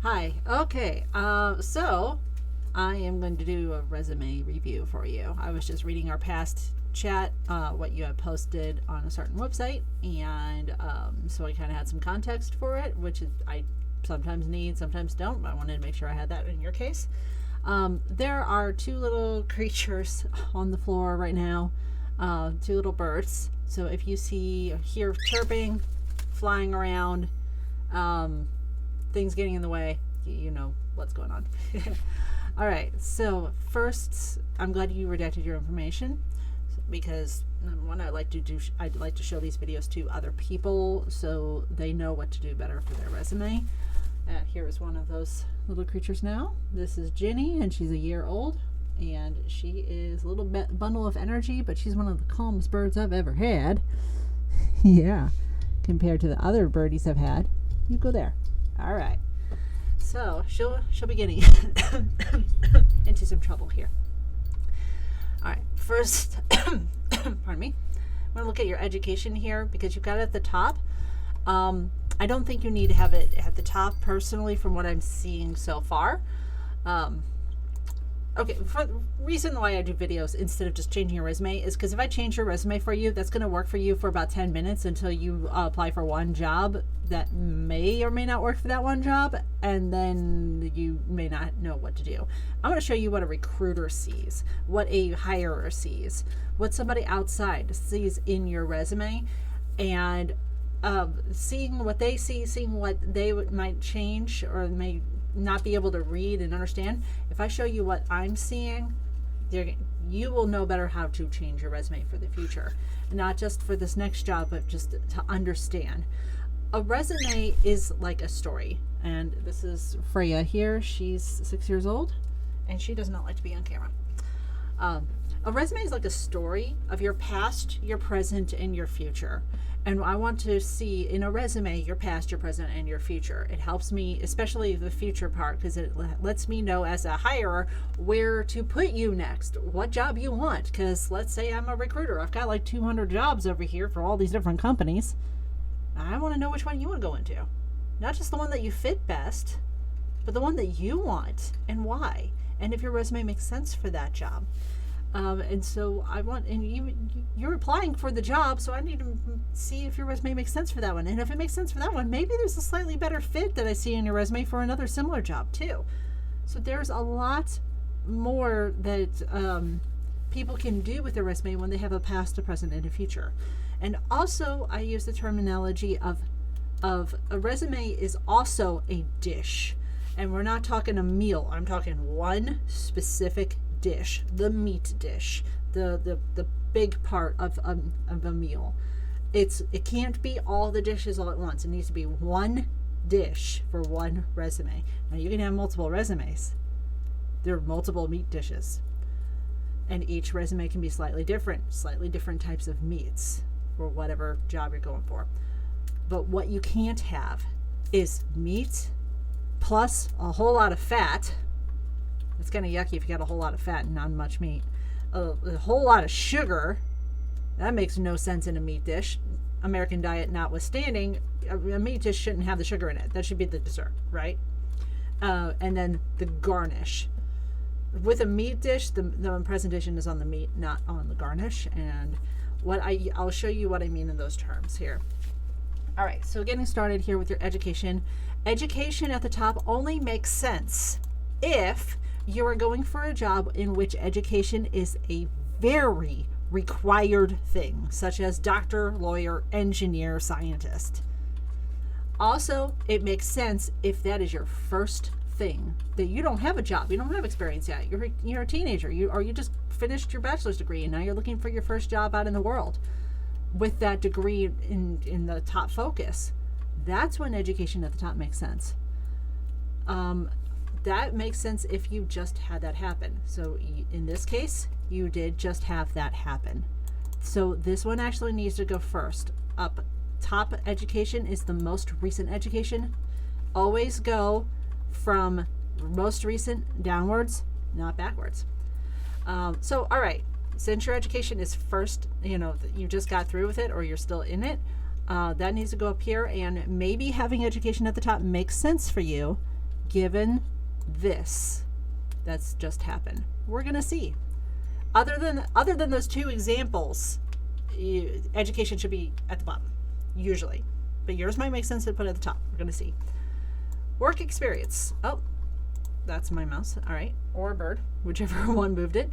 Hi. Okay. So I am going to do a resume review for you. I was just reading our past chat, what you had posted on a certain website, and so I kind of had some context for it, which I sometimes need, sometimes don't. But I wanted to make sure I had that in your case. There are two little creatures on the floor right now, two little birds. So if you see or hear chirping, flying around, um, things getting in the way, you know what's going on. All right. So first, I'm glad you redacted your information because one, I'd like to show these videos to other people so they know what to do better for their resume. Here is one of those little creatures now. This is Ginny, and she's a year old, and she is a little bundle of energy, but she's one of the calmest birds I've ever had. Yeah, compared to the other birdies I've had. You go there. All right. So she'll be getting into some trouble here. All right. First, pardon me. I'm going to look at your education here because you've got it at the top. I don't think you need to have it at the top personally from what I'm seeing so far. Okay, for the reason why I do videos instead of just changing your resume is because if I change your resume for you, that's going to work for you for about 10 minutes until you apply for one job that may or may not work for that one job, and then you may not know what to do. I'm going to show you what a recruiter sees, what a hirer sees, what somebody outside sees in your resume, and seeing what they see, seeing what they might change or may not be able to read and understand. If I show you what I'm seeing, you will know better how to change your resume for the future. Not just for this next job, but just to understand. A resume is like a story. And this is Freya here. She's 6 years old, and she does not like to be on camera. A resume is like a story of your past, your present, and your future. And I want to see in a resume your past, your present, and your future. It helps me, especially the future part, because it lets me know as a hirer where to put you next, what job you want. Because let's say I'm a recruiter. I've got like 200 jobs over here for all these different companies. I want to know which one you want to go into. Not just the one that you fit best, but the one that you want and why. And if your resume makes sense for that job. And so I want, and you're applying for the job, so I need to see if your resume makes sense for that one. And if it makes sense for that one, maybe there's a slightly better fit that I see in your resume for another similar job too. So there's a lot more that people can do with their resume when they have a past, a present, and a future. And also, I use the terminology of a resume is also a dish. And we're not talking a meal. I'm talking one specific dish, the meat dish, the big part of a meal. It can't be all the dishes all at once. It needs to be one dish for one resume. Now you can have multiple resumes. There are multiple meat dishes, and each resume can be slightly different types of meats for whatever job you're going for. But what you can't have is meat plus a whole lot of fat. It's kind of yucky if you got a whole lot of fat and not much meat. A whole lot of sugar. That makes no sense in a meat dish. American diet notwithstanding, a meat dish shouldn't have the sugar in it. That should be the dessert, right? And then the garnish. With a meat dish, the presentation is on the meat, not on the garnish. And I'll show you what I mean in those terms here. All right, so getting started here with your education. Education at the top only makes sense if you are going for a job in which education is a very required thing, such as doctor, lawyer, engineer, scientist. Also, it makes sense if that is your first thing, that you don't have a job, you don't have experience yet, you're a teenager, you just finished your bachelor's degree and now you're looking for your first job out in the world with that degree in the top focus. That's when education at the top makes sense. That makes sense if you just had that happen. So in this case, you did just have that happen. So this one actually needs to go first. Up top education is the most recent education. Always go from most recent downwards, not backwards. So, all right. Since your education is first, you just got through with it or you're still in it, that needs to go up here. And maybe having education at the top makes sense for you. given this that's just happened. We're going to see. Other than those two examples, education should be at the bottom, usually. But yours might make sense to put at the top. We're going to see. Work experience. Oh, that's my mouse. All right. Or a bird, whichever one moved it.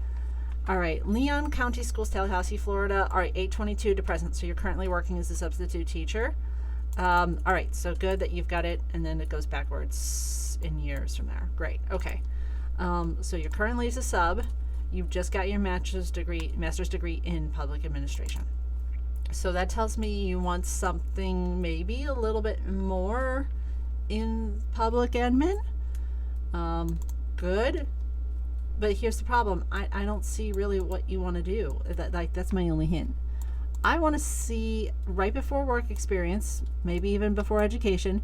All right. Leon County Schools, Tallahassee, Florida. All right. 8/22 to present. So you're currently working as a substitute teacher. All right. So good that you've got it. And then it goes backwards in years from there. Great. Okay. So you're currently as a sub. You've just got your master's degree in public administration. So that tells me you want something maybe a little bit more in public admin. Good. But here's the problem. I don't see really what you want to do. That's my only hint. I want to see right before work experience, maybe even before education,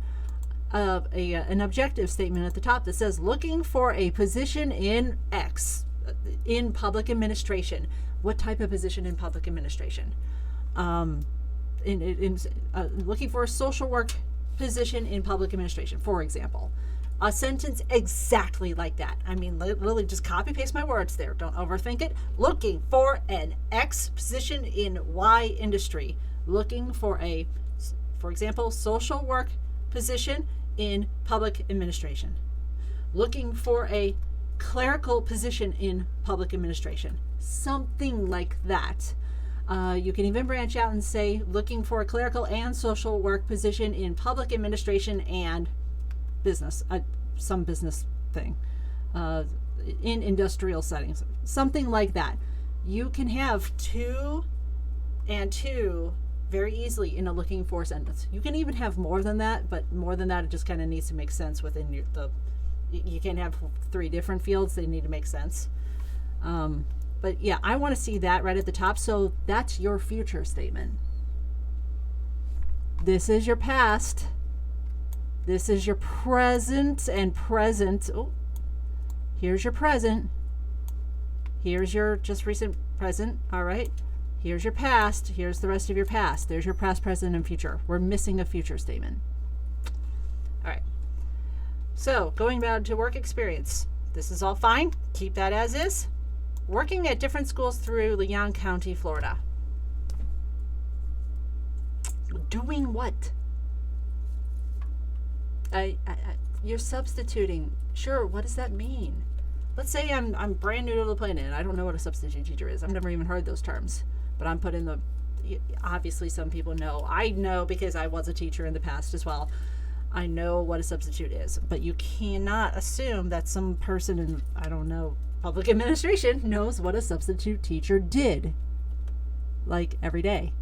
an objective statement at the top that says looking for a position in X, in public administration. What type of position in public administration? Looking for a social work position in public administration, for example. A sentence exactly like that. I mean, literally just copy paste my words there. Don't overthink it. Looking for an X position in Y industry. Looking for a, for example, social work position in public administration. Looking for a clerical position in public administration. Something like that. You can even branch out and say looking for a clerical and social work position in public administration and business, some business thing, in industrial settings, something like that. You can have 2 and 2 very easily in a looking for sentence. You can even have more than that, but more than that, it just kind of needs to make sense within you can't have 3 different fields. They need to make sense. But yeah, I want to see that right at the top. So that's your future statement. This is your past. This is your present and present. Oh, here's your present. Here's your just recent present. All right. Here's your past. Here's the rest of your past. There's your past, present, and future. We're missing a future statement. All right. So going back to work experience. This is all fine. Keep that as is. Working at different schools through Leon County, Florida. Doing what? You're substituting. Sure, what does that mean? Let's say I'm brand new to the planet and I don't know what a substitute teacher is. I've never even heard those terms. But I'm put in the, obviously some people know. I know because I was a teacher in the past as well. I know what a substitute is. But you cannot assume that some person in, I don't know, public administration knows what a substitute teacher did. Like every day.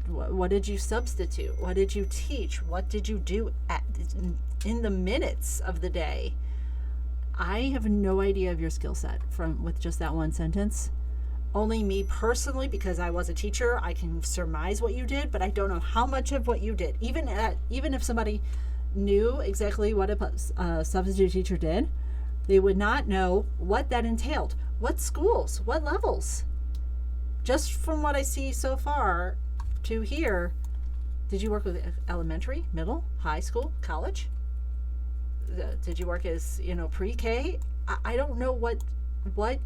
What did you substitute? What did you teach? What did you do in the minutes of the day? I have no idea of your skill set with just that one sentence. Only me personally, because I was a teacher, I can surmise what you did, but I don't know how much of what you did. Even if somebody knew exactly what a substitute teacher did, they would not know what that entailed. What schools? What levels? Just from what I see so far to here, did you work with elementary, middle, high school, college? Did you work as, pre-K? I don't know what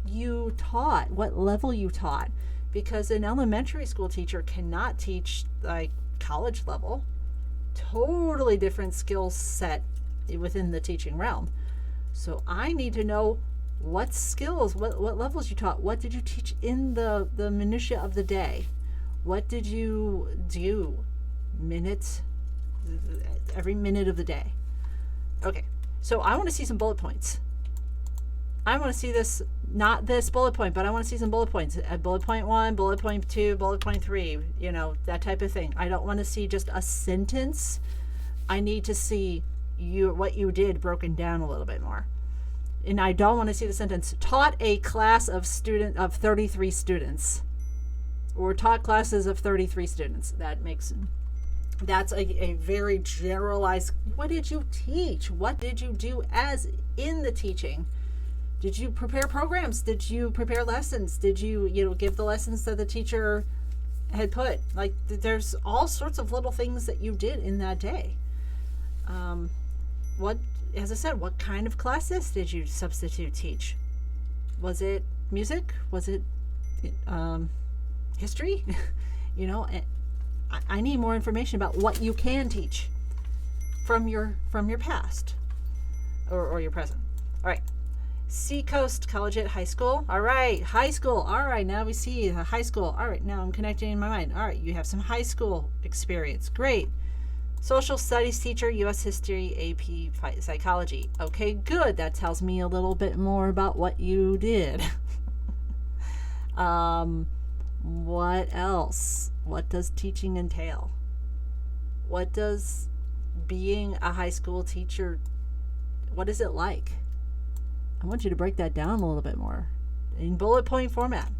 you taught, what level you taught, because an elementary school teacher cannot teach like college level. Totally different skill set within the teaching realm. So I need to know what skills, what levels you taught. What did you teach in the minutiae of the day? What did you do? Every minute of the day. Okay, so I want to see some bullet points. I want to see this, not this bullet point, but I want to see some bullet points. Bullet point 1, bullet point 2, bullet point 3, that type of thing. I don't want to see just a sentence. I need to see what you did broken down a little bit more. And I don't want to see the sentence, taught a class of 33 students. Or taught classes of 33 students. That's a very generalized, what did you teach? What did you do as in the teaching? Did you prepare programs? Did you prepare lessons? Did you, give the lessons that the teacher had put? Like, there's all sorts of little things that you did in that day. as I said, what kind of classes did you substitute teach? Was it music? Was it history? You know, I need more information about what you can teach from your past or your present. All right. Seacoast Collegiate High School. All right, high school. All right, now we see the high school. All right, now I'm connecting in my mind. All right, you have some high school experience. Great. Social studies teacher, U.S. history, AP psychology. Okay, good. That tells me a little bit more about what you did. What else? What does teaching entail? What does being a high school teacher, what is it like? I want you to break that down a little bit more in bullet point format.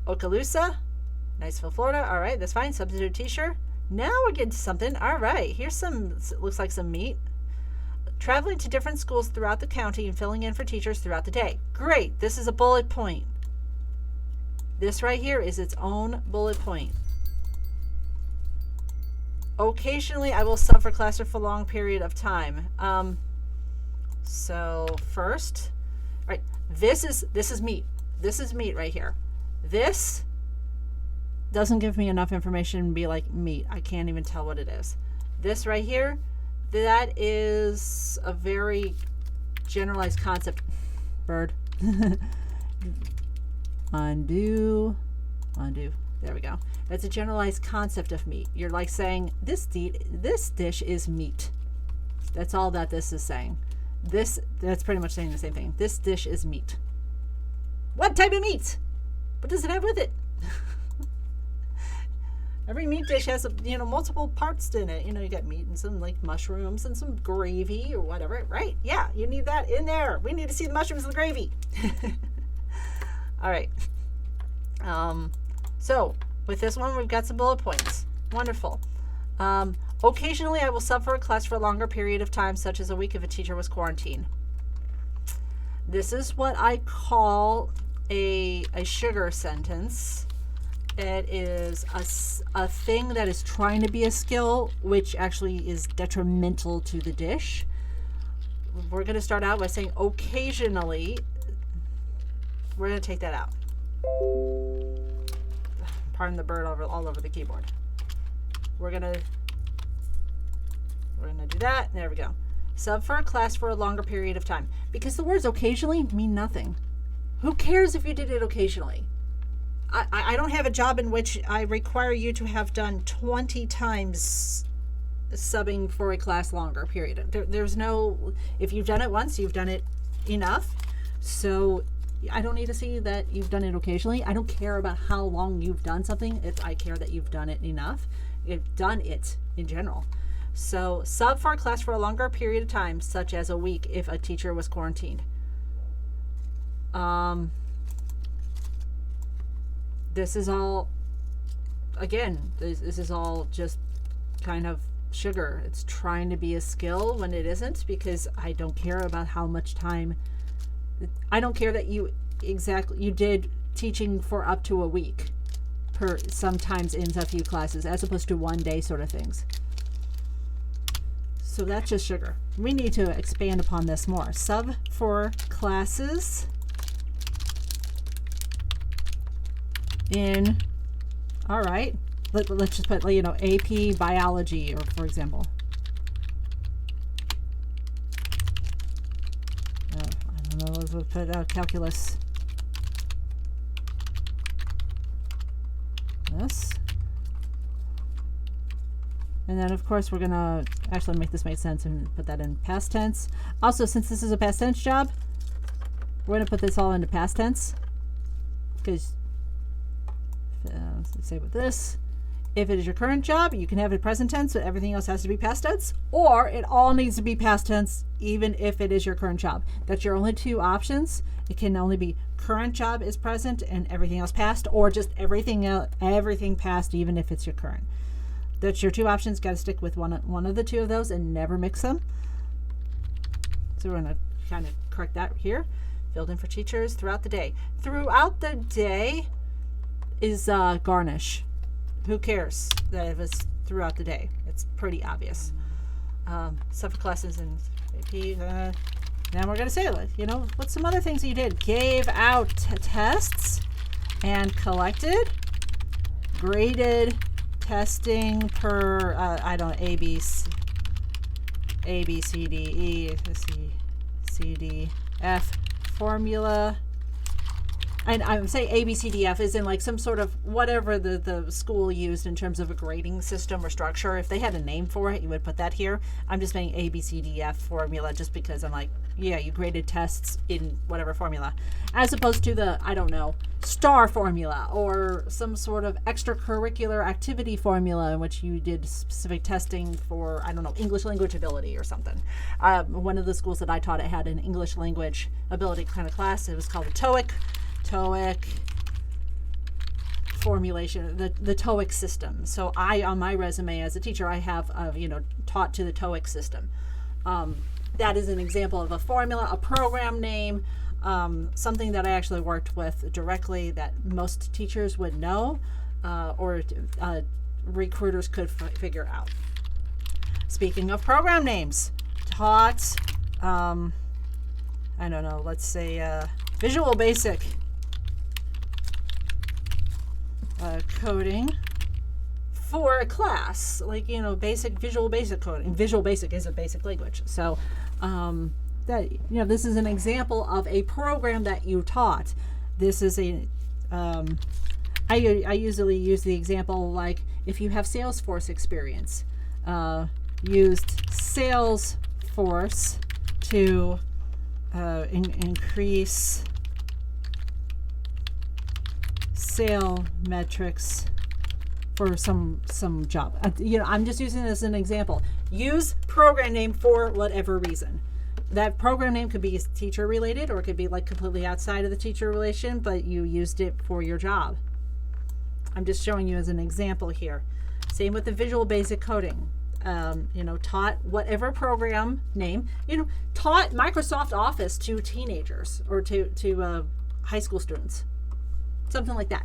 Okaloosa, Niceville, Florida. All right, that's fine. Substitute teacher. Now we're getting to something. All right, here's some, looks like some meat. Traveling to different schools throughout the county and filling in for teachers throughout the day. Great, this is a bullet point. This right here is its own bullet point. Occasionally, I will sub for class for a long period of time. So first, all right, this is meat. This is meat right here. This doesn't give me enough information to be like meat. I can't even tell what it is. This right here, that is a very generalized concept. Bird. Undo. There we go. That's a generalized concept of meat. You're like saying this dish is meat. That's all that this is saying. That's pretty much saying the same thing. This dish is meat. What type of meat? What does it have with it? Every meat dish has multiple parts in it. You got meat and some like mushrooms and some gravy or whatever, right? Yeah, you need that in there. We need to see the mushrooms and the gravy. All right. So with this one, we've got some bullet points. Wonderful. Occasionally, I will sub for a class for a longer period of time, such as a week if a teacher was quarantined. This is what I call a sugar sentence. It is a thing that is trying to be a skill, which actually is detrimental to the dish. We're going to start out by saying occasionally. We're going to take that out. Pardon the bird all over the keyboard. We're going to do that. There we go. Sub for a class for a longer period of time. Because the words occasionally mean nothing. Who cares if you did it occasionally? I don't have a job in which I require you to have done 20 times subbing for a class longer period. There's no, if you've done it once, you've done it enough. So I don't need to see that you've done it occasionally. I don't care about how long you've done something. I care that you've done it enough. You've done it in general. So sub for a class for a longer period of time, such as a week if a teacher was quarantined. This is all, again, this is all just kind of sugar. It's trying to be a skill when it isn't, because I don't care about how much time. I don't care that you did teaching for up to a week per sometimes in a few classes, as opposed to one day sort of things. So that's just sugar. We need to expand upon this more. Sub for classes in, all right, let's just put, AP biology, or for example. I don't know, let's put calculus. This. And then, of course, we're going to actually make this make sense and put that in past tense. Also, since this is a past tense job, we're going to put this all into past tense. Because, let's say with this, if it is your current job, you can have it present tense, but everything else has to be past tense. Or it all needs to be past tense, even if it is your current job. That's your only two options. It can only be current job is present and everything else past, or just everything past, even if it's your current. That's your two options. Got to stick with one of the two of those and never mix them. So we're going to kind of correct that here. Filled in for teachers throughout the day. Throughout the day is garnish. Who cares that it was throughout the day? It's pretty obvious. Suffer classes and AP. Now we're going to say, what's some other things you did? Gave out tests and collected, graded testing per, A, B, C, D, E, C, D, F formula. And I would say A, B, C, D, F is in like some sort of whatever the school used in terms of a grading system or structure. If they had a name for it, you would put that here. I'm just saying A, B, C, D, F formula just because I'm like, yeah, you graded tests in whatever formula. As opposed to the, STAR formula or some sort of extracurricular activity formula in which you did specific testing for, English language ability or something. One of the schools that I taught, it had an English language ability kind of class. It was called a TOEIC formulation, the TOEIC system. So on my resume as a teacher, I have, taught to the TOEIC system. That is an example of a formula, a program name, something that I actually worked with directly that most teachers would know or recruiters could figure out. Speaking of program names, taught, let's say Visual Basic coding for a class, basic Visual Basic coding. Visual Basic is a basic language. So this is an example of a program that you taught. This is I usually use the example like if you have Salesforce experience, used Salesforce to increase sale metrics for some job. I'm just using this as an example. Use program name for whatever reason. That program name could be teacher related or it could be like completely outside of the teacher relation, but you used it for your job. I'm just showing you as an example here. Same with the Visual Basic coding. Taught whatever program name, taught Microsoft Office to teenagers or to high school students. Something like that.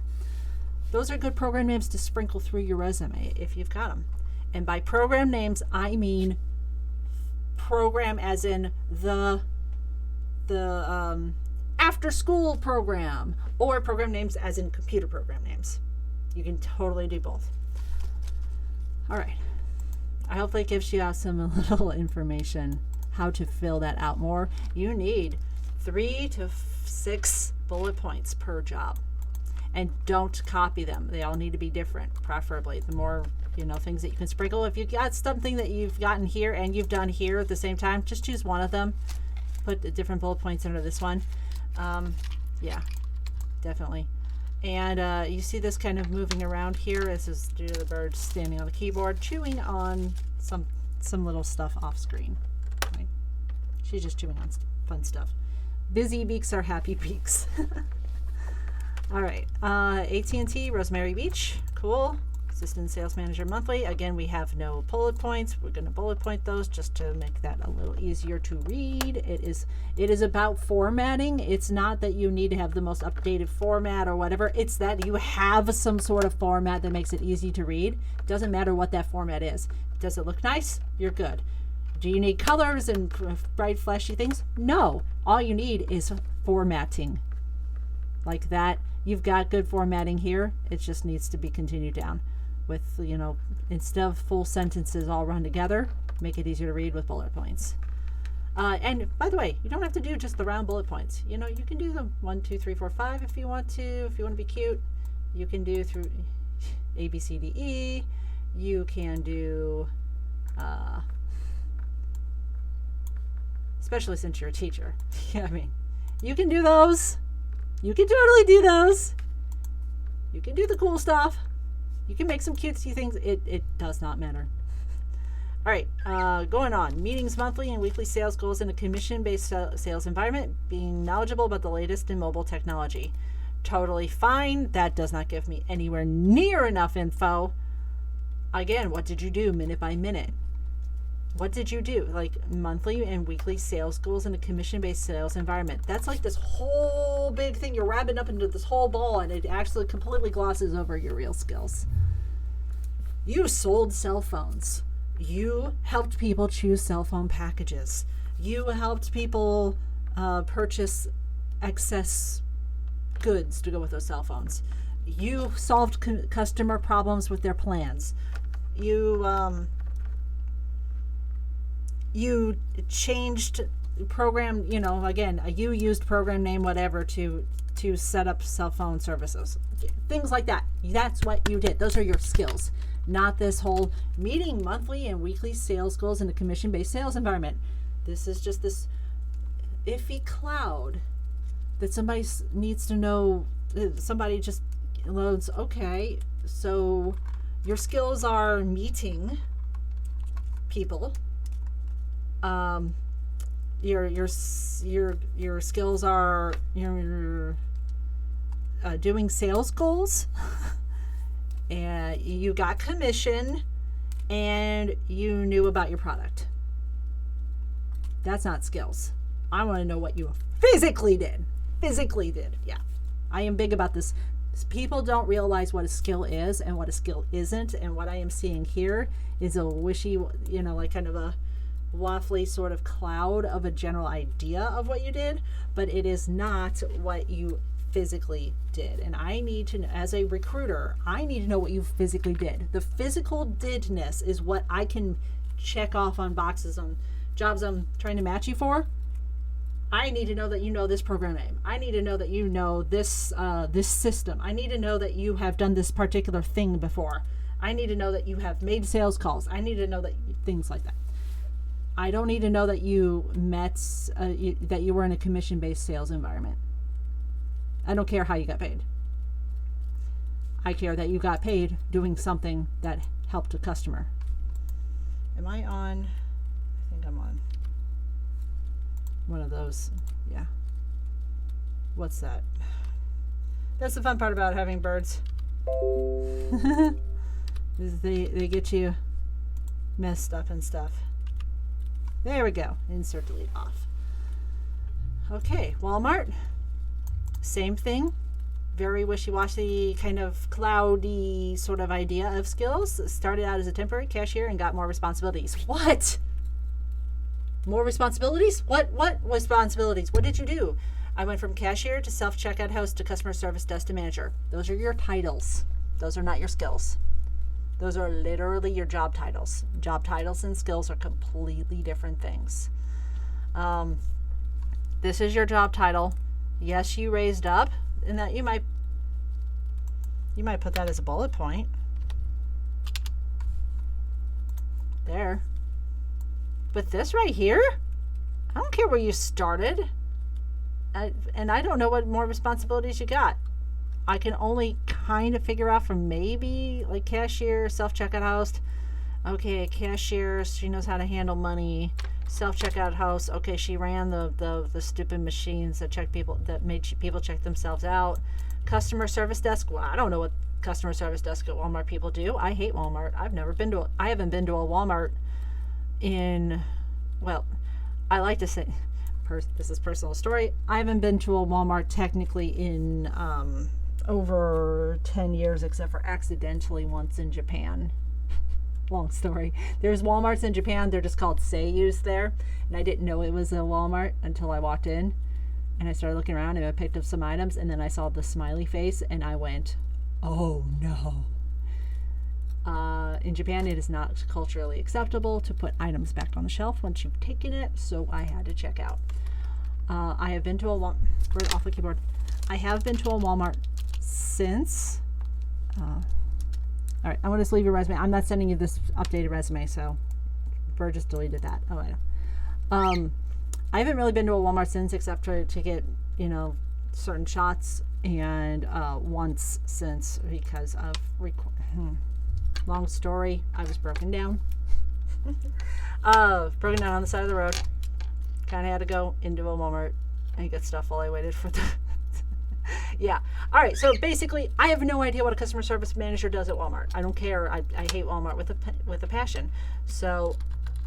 Those are good program names to sprinkle through your resume if you've got them. And by program names, I mean program as in the after school program, or program names as in computer program names. You can totally do both. All right. I hope that gives you out some little information how to fill that out more. You need 3 to 6 bullet points per job. And don't copy them. They all need to be different, preferably. The more, things that you can sprinkle. If you got something that you've gotten here and you've done here at the same time, just choose one of them. Put the different bullet points under this one. Yeah, definitely. And you see this kind of moving around here. This is due to the bird standing on the keyboard, chewing on some little stuff off screen. Right? She's just chewing on fun stuff. Busy beaks are happy beaks. All right, AT&T, Rosemary Beach, cool. Assistant Sales Manager Monthly. Again, we have no bullet points. We're going to bullet point those just to make that a little easier to read. It is about formatting. It's not that you need to have the most updated format or whatever. It's that you have some sort of format that makes it easy to read. It doesn't matter what that format is. Does it look nice? You're good. Do you need colors and bright, flashy things? No. All you need is formatting. Like that. You've got good formatting here. It just needs to be continued down with, instead of full sentences all run together, make it easier to read with bullet points. And by the way, you don't have to do just the round bullet points. You can do them 1, 2, 3, 4, 5 if you want to. If you want to be cute, you can do through A, B, C, D, E. You can do, especially since you're a teacher. You can do those. You can totally do those. You can do the cool stuff. You can make some cutesy things. It does not matter. All right, going on. Meetings monthly and weekly sales goals in a commission-based sales environment. Being knowledgeable about the latest in mobile technology. Totally fine. That does not give me anywhere near enough info. Again, what did you do minute by minute? What did you do? Like monthly and weekly sales goals in a commission-based sales environment. That's like this whole big thing. You're wrapping up into this whole ball, and it actually completely glosses over your real skills. You sold cell phones. You helped people choose cell phone packages. You helped people purchase excess goods to go with those cell phones. You solved customer problems with their plans. You changed program, again, you used program name whatever to set up cell phone services. Things like that. That's what you did. Those are your skills. Not this whole meeting monthly and weekly sales goals in a commission-based sales environment. This is just this iffy cloud that somebody needs to know. Somebody just loads, okay, so your skills are meeting people. Your skills are doing sales goals, and you got commission, and you knew about your product. That's not skills. I want to know what you physically did. Yeah. I am big about this. People don't realize what a skill is and what a skill isn't, and what I am seeing here is a wishy, like kind of a waffly sort of cloud of a general idea of what you did, but it is not what you physically did. And I need to, as a recruiter, I need to know what you physically did. The physical didness is what I can check off on boxes on jobs I'm trying to match you for. I need to know that you know this program name. I need to know that you know this this system. I need to know that you have done this particular thing before. I need to know that you have made sales calls. I need to know that things like that. I don't need to know that you met, that you were in a commission-based sales environment. I don't care how you got paid. I care that you got paid doing something that helped a customer. Am I on? I think I'm on one of those. Yeah. What's that? That's the fun part about having birds. Is they get you messed up and stuff. There we go. Insert delete off. Okay, Walmart. Same thing. Very wishy-washy, kind of cloudy sort of idea of skills. Started out as a temporary cashier and got more responsibilities. What? More responsibilities? What responsibilities? What did you do? I went from cashier to self-checkout host to customer service desk to manager. Those are your titles. Those are not your skills. Those are literally your job titles. Job titles and skills are completely different things. This is your job title. Yes, you raised up, and that you might put that as a bullet point. There. But this right here, I don't care where you started. And I don't know what more responsibilities you got. I can only kind of figure out from maybe like cashier, self-checkout host. Okay, cashier, she knows how to handle money. Self-checkout host, okay, she ran the stupid machines that made people check themselves out. Customer service desk, well, I don't know what customer service desk at Walmart people do. I hate Walmart. I haven't been to a Walmart in, well, I like to say, this is personal story. I haven't been to a Walmart technically in over 10 years, except for accidentally once in Japan. Long story. There's Walmarts in Japan. They're just called Seiyus there. And I didn't know it was a Walmart until I walked in. And I started looking around and I picked up some items. And then I saw the smiley face and I went, oh no. In Japan, it is not culturally acceptable to put items back on the shelf once you've taken it. So I had to check out. I have been to a Walmart. We're off the keyboard. I have been to a Walmart since. All right, I want to just leave your resume. I'm not sending you this updated resume, so Bird just deleted that. Oh, I know. I haven't really been to a Walmart since, except to get, certain shots, and once since because of long story. I was broken down. Broken down on the side of the road. Kind of had to go into a Walmart and get stuff while I waited for the. Yeah. All right. So basically, I have no idea what a customer service manager does at Walmart. I don't care. I hate Walmart with a passion. So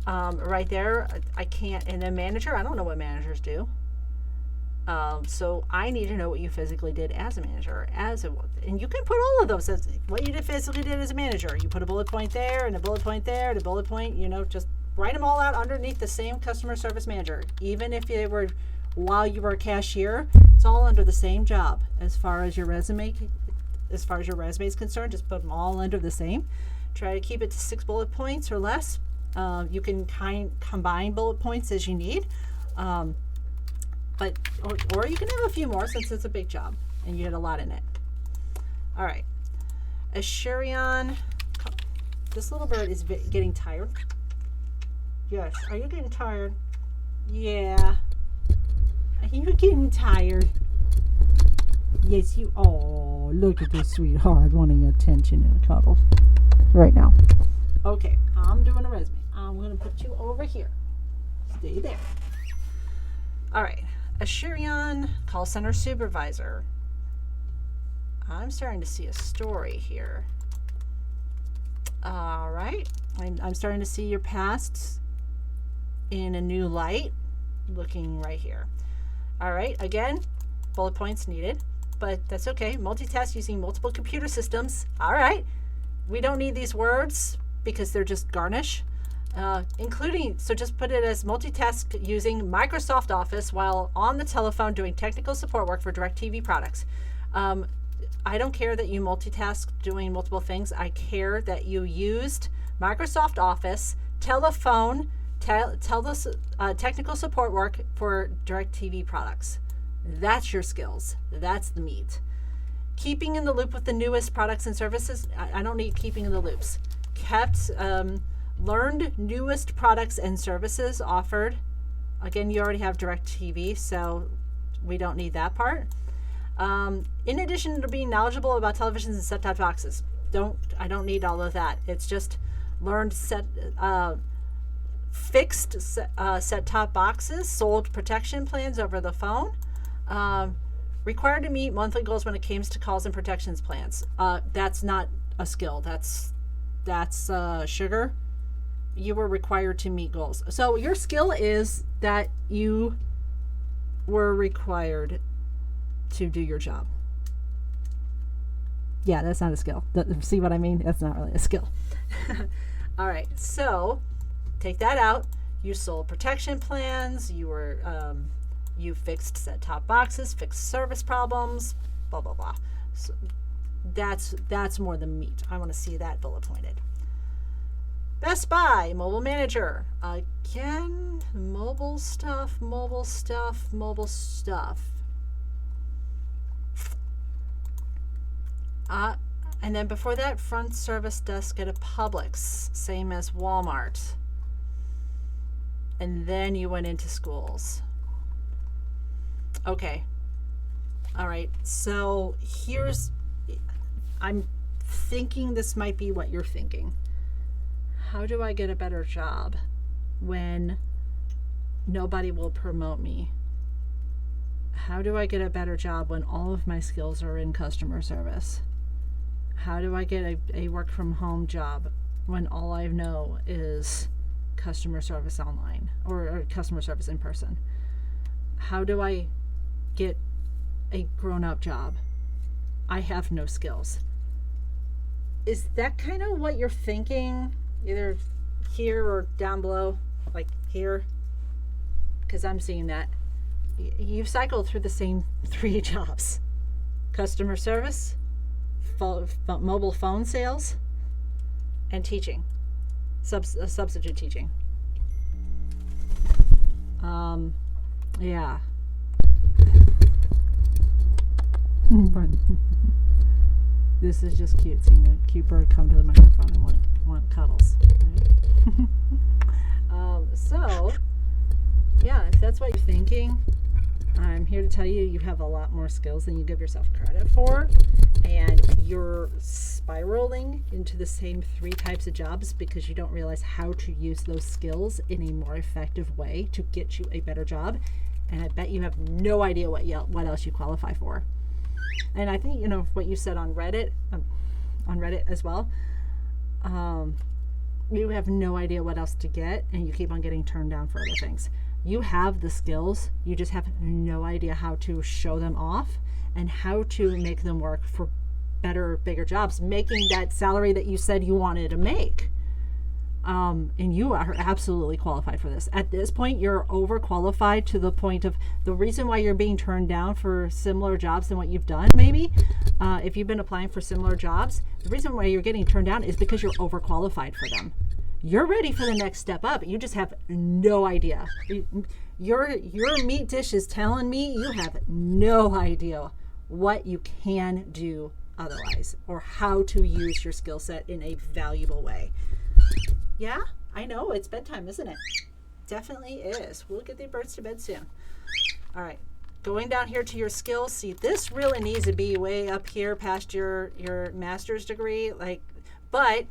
right there, I can't. And a manager, I don't know what managers do. So I need to know what you physically did as a manager, and you can put all of those as what you physically did as a manager. You put a bullet point there, and a bullet point there, and a bullet point. Just write them all out underneath the same customer service manager. Even if you were while you were a cashier, it's all under the same job. As far as your resume is concerned, just put them all under the same. Try to keep it to 6 bullet points or less. You can combine bullet points as you need. Or you can have a few more since it's a big job and you had a lot in it. All right. Ashurian, this little bird is getting tired. Yes. Are you getting tired? Yeah. Are you getting tired? Yes, you. Oh, look at this sweetheart wanting attention and cuddles right now. Okay, I'm doing a resume. I'm going to put you over here. Stay there. All right. Ashurian, call center supervisor. I'm starting to see a story here. All right. I'm starting to see your past in a new light, looking right here. All right. Again, bullet points needed, but that's okay. Multitask using multiple computer systems. All right. We don't need these words because they're just garnish. So just put it as multitask using Microsoft Office while on the telephone doing technical support work for DirecTV products. I don't care that you multitask doing multiple things. I care that you used Microsoft Office, telephone, technical support work for DirecTV products. That's your skills. That's the meat. Keeping in the loop with the newest products and services. I don't need keeping in the loops. Learned newest products and services offered. Again, you already have DirecTV, so we don't need that part. In addition to being knowledgeable about televisions and set-top boxes, I don't need all of that. It's just learned fixed set-top boxes, sold protection plans over the phone. Required to meet monthly goals when it comes to calls and protections plans. That's not a skill. That's sugar. You were required to meet goals. So your skill is that you were required to do your job. Yeah, that's not a skill. See what I mean? That's not really a skill. All right, so take that out. You sold protection plans. You fixed set-top boxes, fixed service problems, blah, blah, blah. So that's more the meat. I want to see that bullet pointed. Best Buy, mobile manager. Again, mobile stuff. And then before that, front service desk at a Publix, same as Walmart. And then you went into schools. Okay. All right. So I'm thinking this might be what you're thinking. How do I get a better job when nobody will promote me? How do I get a better job when all of my skills are in customer service? How do I get a work from home job when all I know is customer service online or customer service in person? How do I get a grown-up job? I have no skills. Is that kind of what you're thinking? Either here or down below, like here? Because I'm seeing that. You've cycled through the same 3 jobs. Customer service, mobile phone sales, and teaching. Substitute teaching. Yeah. This is just cute, seeing a cute bird come to the microphone and want cuddles. Right? So, yeah, if that's what you're thinking, I'm here to tell you you have a lot more skills than you give yourself credit for, and you're spiraling into the same 3 types of jobs because you don't realize how to use those skills in a more effective way to get you a better job. And I bet you have no idea what else you qualify for. And I think, what you said on Reddit as well, You have no idea what else to get, and you keep on getting turned down for other things. You have the skills, you just have no idea how to show them off and how to make them work for better, bigger jobs, making that salary that you said you wanted to make. And you are absolutely qualified for this. At this point, you're overqualified to the point of the reason why you're being turned down for similar jobs than what you've done, maybe. If you've been applying for similar jobs, the reason why you're getting turned down is because you're overqualified for them. You're ready for the next step up. You just have no idea. Your meat dish is telling me you have no idea what you can do otherwise or how to use your skill set in a valuable way. Yeah, I know. It's bedtime, isn't it? Definitely is. We'll get the birds to bed soon. All right. Going down here to your skills. See, this really needs to be way up here past your master's degree. But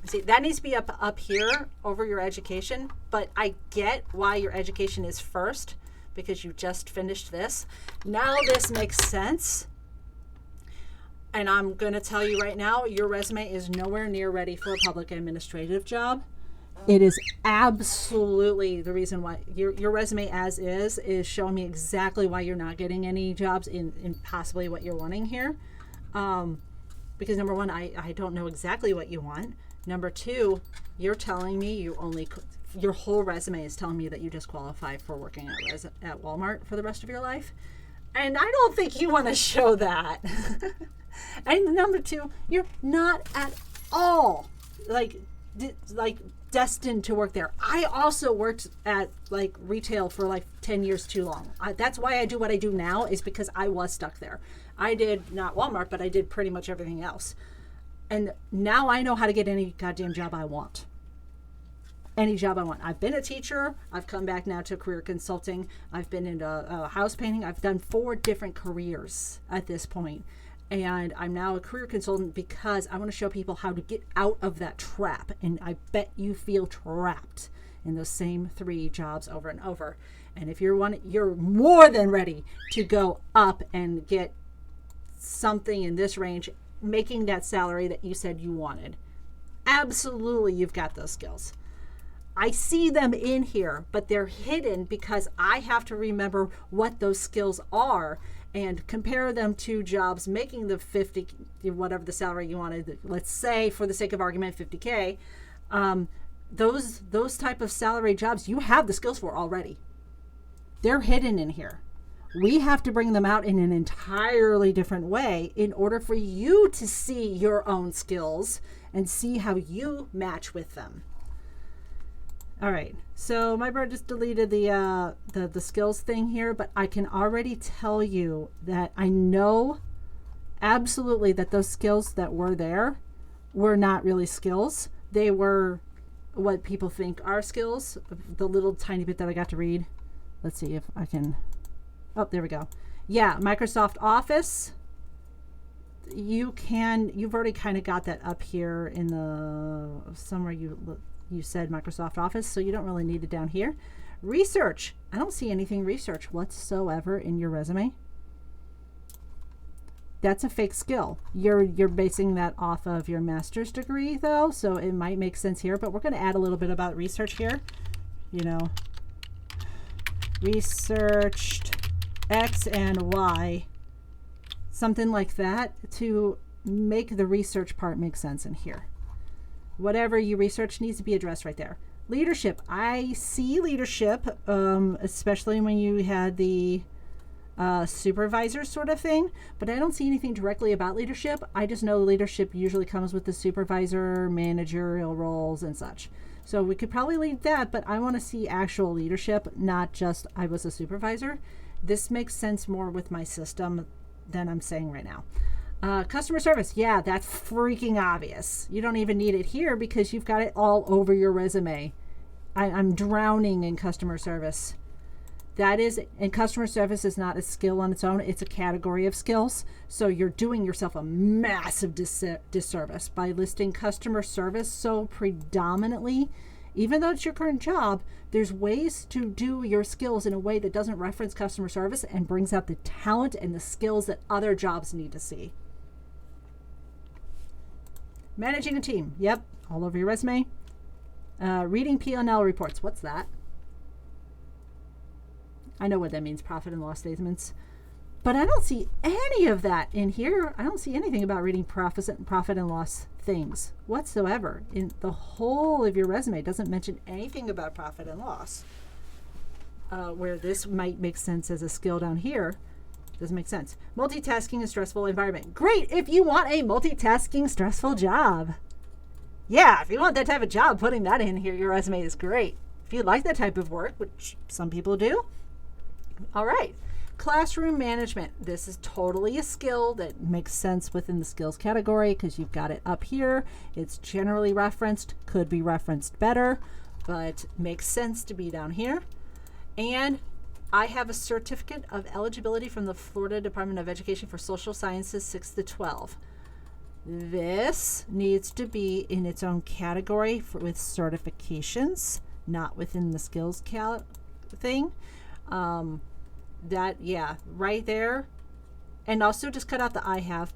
see, that needs to be up here over your education. But I get why your education is first because you just finished this. Now this makes sense. And I'm going to tell you right now, your resume is nowhere near ready for a public administrative job. It is absolutely the reason why your resume as is showing me exactly why you're not getting any jobs in possibly what you're wanting here. Because number one, I don't know exactly what you want. Number two, you're telling me your whole resume is telling me that you just qualify for working at Walmart for the rest of your life. And I don't think you want to show that. And number two, you're not at all destined to work there. I also worked at retail for 10 years too long. That's why I do what I do now, is because I was stuck there. I did not Walmart, but I did pretty much everything else. And now I know how to get any goddamn job I want. Any job I want. I've been a teacher. I've come back now to career consulting. I've been into house painting. I've done 4 different careers at this point. And I'm now a career consultant because I want to show people how to get out of that trap. And I bet you feel trapped in those same 3 jobs over and over. And if you're more than ready to go up and get something in this range, making that salary that you said you wanted. Absolutely, you've got those skills. I see them in here, but they're hidden because I have to remember what those skills are and compare them to jobs making the 50, whatever the salary you wanted. Let's say, for the sake of argument, 50K. Those type of salary jobs, you have the skills for already. They're hidden in here. We have to bring them out in an entirely different way in order for you to see your own skills and see how you match with them. All right, so my bird just deleted the skills thing here, but I can already tell you that I know absolutely that those skills that were there were not really skills. They were what people think are skills. The little tiny bit that I got to read. Let's see if I can. Oh, there we go. Yeah, Microsoft Office. You've already kind of got that up here in the somewhere you said Microsoft Office, so you don't really need it down here. Research. I don't see anything research whatsoever in your resume. That's a fake skill. You're basing that off of your master's degree, though, so it might make sense here, but we're going to add a little bit about research here. Researched X and Y, something like that, to make the research part make sense in here. Whatever you research needs to be addressed right there. Leadership. I see leadership, especially when you had the supervisor sort of thing, but I don't see anything directly about leadership. I just know leadership usually comes with the supervisor, managerial roles, and such. So we could probably leave that, but I want to see actual leadership, not just I was a supervisor. This makes sense more with my system than I'm saying right now. Customer service. Yeah, that's freaking obvious. You don't even need it here because you've got it all over your resume. I'm drowning in customer service. And customer service is not a skill on its own. It's a category of skills. So you're doing yourself a massive disservice by listing customer service so predominantly. Even though it's your current job, there's ways to do your skills in a way that doesn't reference customer service and brings out the talent and the skills that other jobs need to see. Managing a team. Yep, all over your resume. Reading P&L reports. What's that? I know what that means, profit and loss statements. But I don't see any of that in here. I don't see anything about reading profit and loss things whatsoever. In the whole of your resume, it doesn't mention anything about profit and loss. Where this might make sense as a skill down here, doesn't make sense. Multitasking and stressful environment. Great if you want a multitasking, stressful job. Yeah, if you want that type of job, putting that in here, your resume is great. If you like that type of work, which some people do, all right. Classroom management. This is totally a skill that makes sense within the skills category because you've got it up here. It's generally referenced, could be referenced better, but makes sense to be down here. And I have a certificate of eligibility from the Florida Department of Education for Social Sciences 6 to 12. This needs to be in its own category with certifications, not within the skills thing. Right there. And also just cut out the I have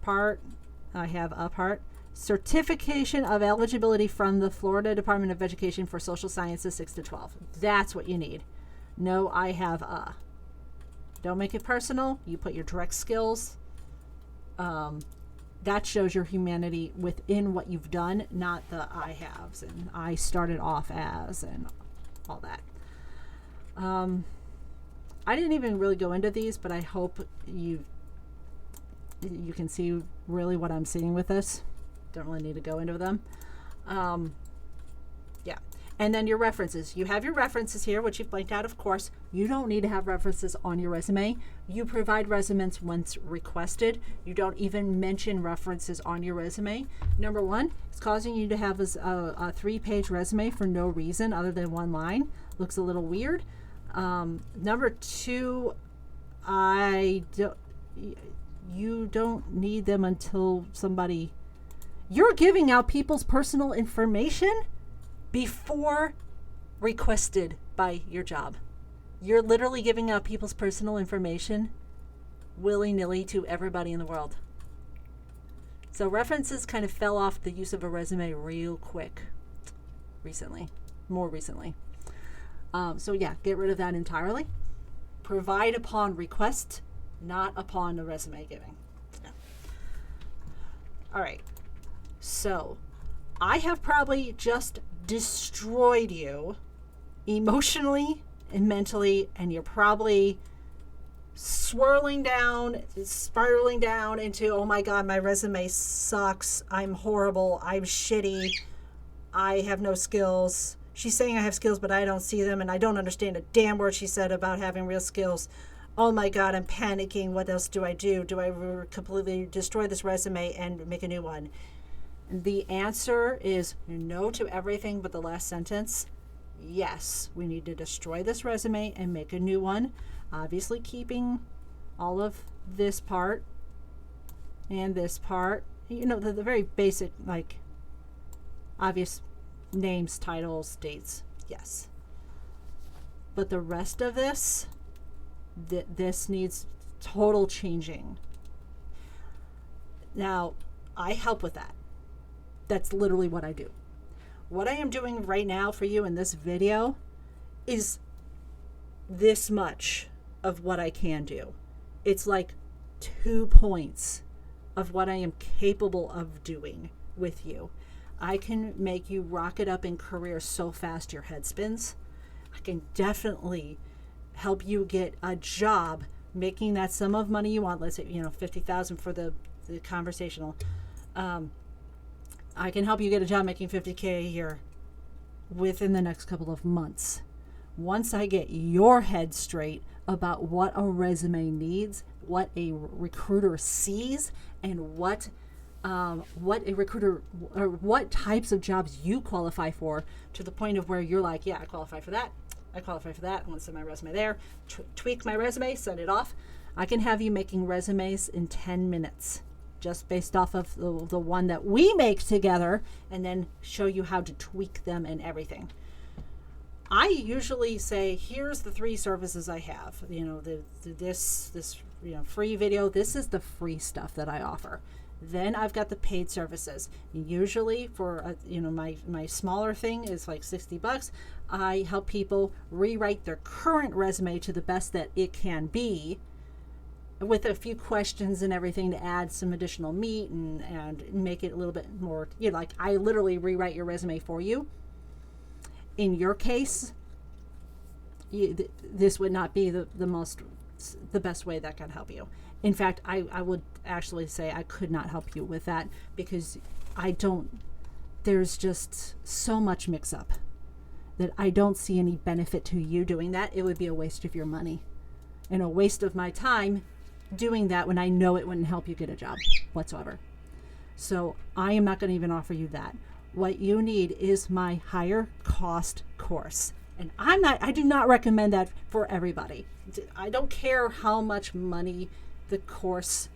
a part. Certification of eligibility from the Florida Department of Education for Social Sciences 6 to 12. That's what you need. No, I have a. Don't make it personal. You put your direct skills. That shows your humanity within what you've done, not the I haves and I started off as and all that. I didn't even really go into these, but I hope you can see really what I'm seeing with this. Don't really need to go into them. Yeah. And then your references. You have your references here, which you've blanked out, of course. You don't need to have references on your resume. You provide resumes once requested. You don't even mention references on your resume. Number one, it's causing you to have a 3-page resume for no reason other than one line. Looks a little weird. Number two, you don't need them until you're giving out people's personal information before requested by your job. You're literally giving out people's personal information willy-nilly to everybody in the world. So references kind of fell off the use of a resume real quick more recently. So yeah, get rid of that entirely. Provide upon request, not upon the resume giving. Yeah. All right. So I have probably just destroyed you emotionally and mentally, and you're probably spiraling down into, oh my God, my resume sucks. I'm horrible. I'm shitty. I have no skills. She's saying I have skills, but I don't see them, and I don't understand a damn word she said about having real skills. Oh my God, I'm panicking. What else do I do? Do I completely destroy this resume and make a new one? The answer is no to everything but the last sentence. Yes, we need to destroy this resume and make a new one. Obviously keeping all of this part and this part. You know, the very basic, like, obvious names, titles, dates. Yes. But the rest of this, this needs total changing. Now, I help with that. That's literally what I do. What I am doing right now for you in this video is this much of what I can do. It's like 2 points of what I am capable of doing with you. I can make you rocket up in career so fast your head spins. I can definitely help you get a job making that sum of money you want. Let's say, $50,000 for the conversational. I can help you get a job making $50K a year within the next couple of months. Once I get your head straight about what a resume needs, what a recruiter sees, and what a recruiter, or what types of jobs you qualify for, to the point of where you're like, yeah, I qualify for that. I qualify for that. I want to send my resume there. Tweak my resume, send it off. I can have you making resumes in 10 minutes. Just based off of the one that we make together, and then show you how to tweak them and everything. I usually say, here's the 3 services I have. This free video. This is the free stuff that I offer. Then I've got the paid services. Usually for my smaller thing is like $60. I help people rewrite their current resume to the best that it can be, with a few questions and everything to add some additional meat and make it a little bit more, like I literally rewrite your resume for you. In your case, this would not be the best way that can help you. In fact, I would actually say I could not help you with that, because there's just so much mix up that I don't see any benefit to you doing that. It would be a waste of your money and a waste of my time doing that when I know it wouldn't help you get a job whatsoever. So I am not going to even offer you that. What you need is my higher cost course. And I do not recommend that for everybody. I don't care how much money the course,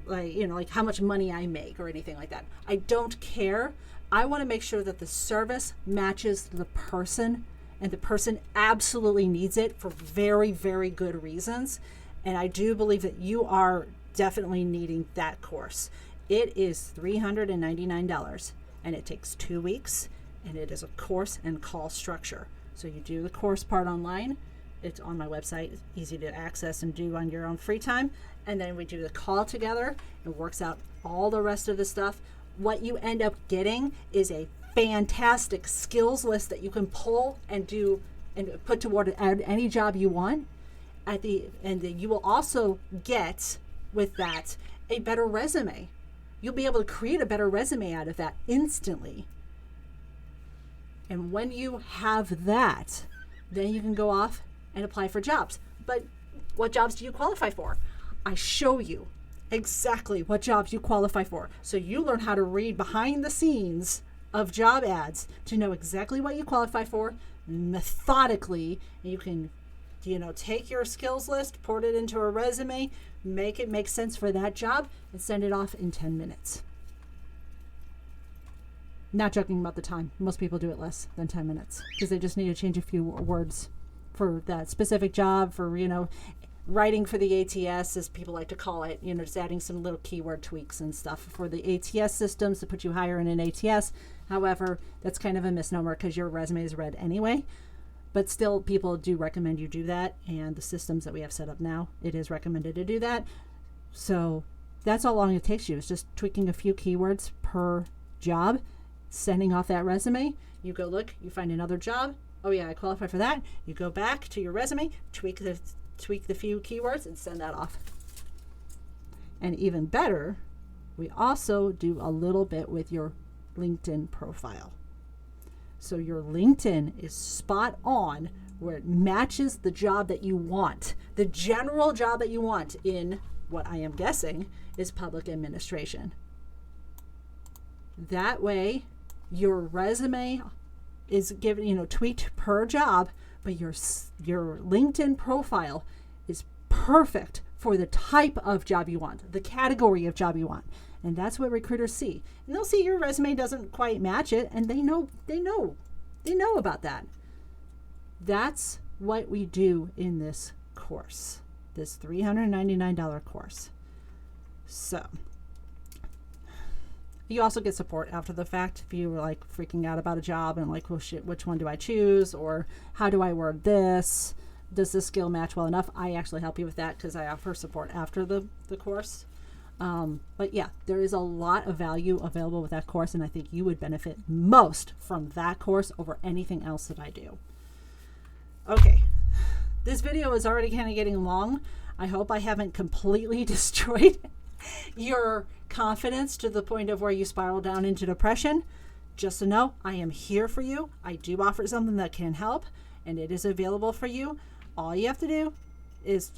like how much money I make or anything like that. I don't care. I want to make sure that the service matches the person, and the person absolutely needs it for very, very good reasons. And I do believe that you are definitely needing that course. It is $399, and it takes 2 weeks, and it is a course and call structure. So you do the course part online. It's on my website. It's easy to access and do on your own free time. And then we do the call together. It works out all the rest of the stuff. What you end up getting is a fantastic skills list that you can pull and do and put toward any job you want. You will also get with that a better resume. You'll be able to create a better resume out of that instantly. And when you have that, then you can go off and apply for jobs. But what jobs do you qualify for? I show you exactly what jobs you qualify for. So you learn how to read behind the scenes of job ads to know exactly what you qualify for methodically. You can take your skills list, port it into a resume, make it make sense for that job, and send it off in 10 minutes. Not joking about the time. Most people do it less than 10 minutes because they just need to change a few words for that specific job, for, writing for the ATS, as people like to call it, just adding some little keyword tweaks and stuff for the ATS systems to put you higher in an ATS. However, that's kind of a misnomer because your resume is read anyway. But still, people do recommend you do that, and the systems that we have set up now, it is recommended to do that. So that's how long it takes you. It's just tweaking a few keywords per job, sending off that resume. You go look, you find another job. Oh yeah, I qualify for that. You go back to your resume, tweak the few keywords, and send that off. And even better, we also do a little bit with your LinkedIn profile. So your LinkedIn is spot on where it matches the job that you want, the general job that you want in what I am guessing is public administration. That way, your resume is given, tweaked per job, but your LinkedIn profile is perfect for the type of job you want, the category of job you want. And that's what recruiters see. And they'll see your resume doesn't quite match it, and they know about that. That's what we do in this course, this $399 course. So you also get support after the fact if you were like freaking out about a job and like, well, shit, which one do I choose? Or how do I word this? Does this skill match well enough? I actually help you with that because I offer support after the course. But yeah, there is a lot of value available with that course, and I think you would benefit most from that course over anything else that I do. Okay, this video is already kind of getting long. I hope I haven't completely destroyed your confidence to the point of where you spiral down into depression. Just to know, I am here for you. I do offer something that can help, and it is available for you. All you have to do is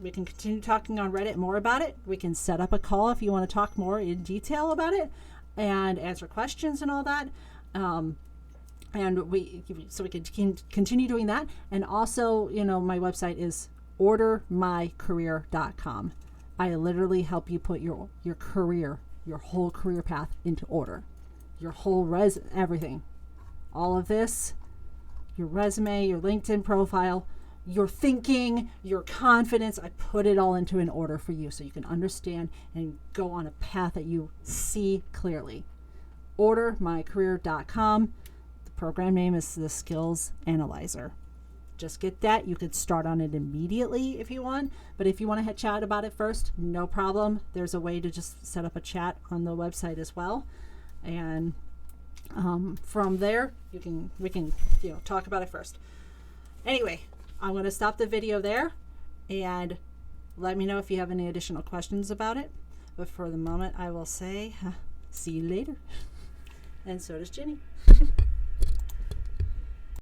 we can continue talking on Reddit more about it. We can set up a call if you want to talk more in detail about it and answer questions and all that. We can continue doing that. And also, my website is ordermycareer.com. I literally help you put your career, your whole career path into order. Your whole everything. All of this, your resume, your LinkedIn profile, your thinking, your confidence. I put it all into an order for you so you can understand and go on a path that you see clearly. Ordermycareer.com. The program name is the Skills Analyzer. Just get that. You could start on it immediately if you want, but if you want to chat about it first, no problem. There's a way to just set up a chat on the website as well, and from there we can talk about it first. Anyway, I'm going to stop the video there, and let me know if you have any additional questions about it. But for the moment, I will say, see you later. And so does Jenny.